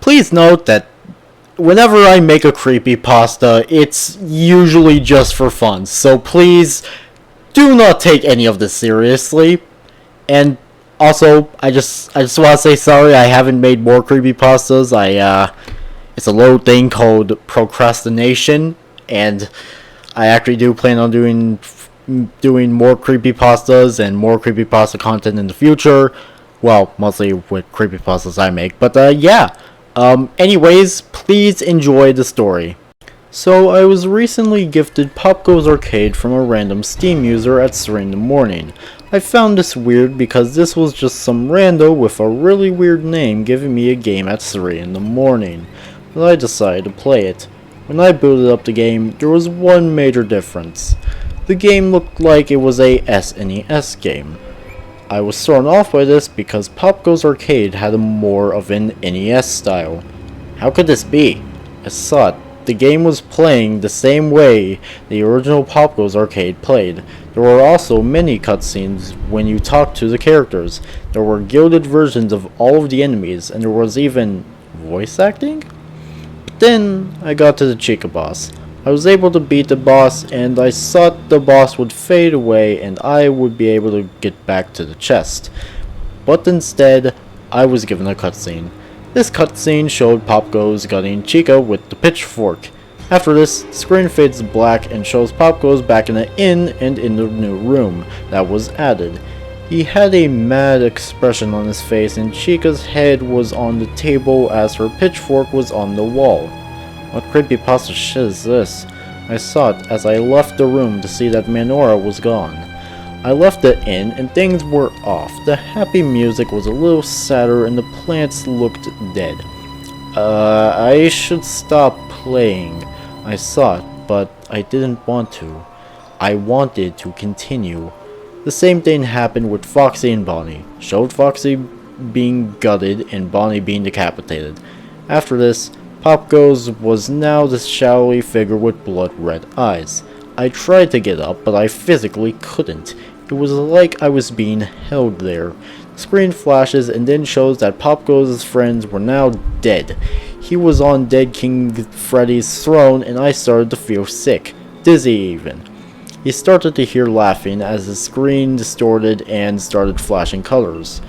Please note that whenever I make a creepypasta, it's usually just for fun. So please do not take any of this seriously. And also, I just want to say sorry I haven't made more creepypastas. It's a little thing called procrastination, and I actually do plan on doing more creepypastas and more creepypasta content in the future. Well, mostly with creepypastas I make. But yeah. Anyways, please enjoy the story. So, I was recently gifted Popgoes Arcade from a random Steam user at 3 in the morning. I found this weird because this was just some rando with a really weird name giving me a game at 3 in the morning. But I decided to play it. When I booted up the game, there was one major difference. The game looked like it was a SNES game. I was thrown off by this because Popgoes Arcade had more of an NES style. How could this be? I thought the game was playing the same way the original Popgoes Arcade played. There were also many cutscenes when you talked to the characters. There were gilded versions of all of the enemies, and there was even voice acting? But then I got to the Chica boss. I was able to beat the boss, and I thought the boss would fade away and I would be able to get back to the chest. But instead, I was given a cutscene. This cutscene showed Popgoes gutting Chica with the pitchfork. After this, the screen fades to black and shows Popgoes back in the inn and in the new room that was added. He had a mad expression on his face, and Chica's head was on the table as her pitchfork was on the wall. What creepypasta shit is this? I thought as I left the room to see that Manora was gone. I left the inn and things were off. The happy music was a little sadder and the plants looked dead. I should stop playing, I thought, but I didn't want to. I wanted to continue. The same thing happened with Foxy and Bonnie. Showed Foxy being gutted and Bonnie being decapitated. After this, Popgoes was now the shadowy figure with blood-red eyes. I tried to get up, but I physically couldn't. It was like I was being held there. The screen flashes and then shows that Popgoes' friends were now dead. He was on Dead King Freddy's throne, and I started to feel sick, dizzy even. He started to hear laughing as the screen distorted and started flashing colors.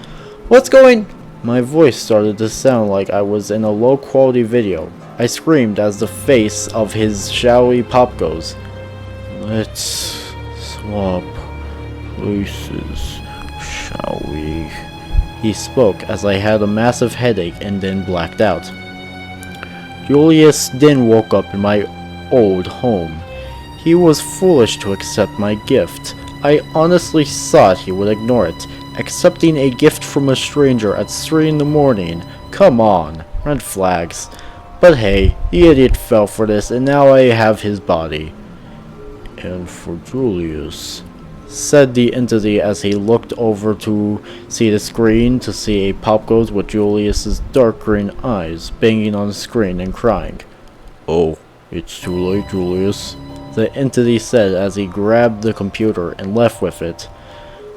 What's going? My voice started to sound like I was in a low-quality video. I screamed as the face of his shadowy Popgoes. Let's swap places, shall we? He spoke as I had a massive headache and then blacked out. Julius then woke up in my old home. He was foolish to accept my gift. I honestly thought he would ignore it. Accepting a gift from a stranger at 3 in the morning. Come on, red flags. But hey, the idiot fell for this and now I have his body. And for Julius, said the entity as he looked over to see the screen to see a Popgoes with Julius's dark green eyes banging on the screen and crying. Oh, it's too late, Julius, the entity said as he grabbed the computer and left with it.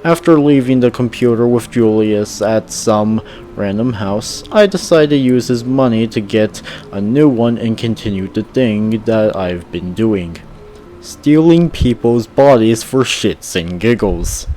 After leaving the computer with Julius at some random house, I decided to use his money to get a new one and continue the thing that I've been doing. Stealing people's bodies for shits and giggles.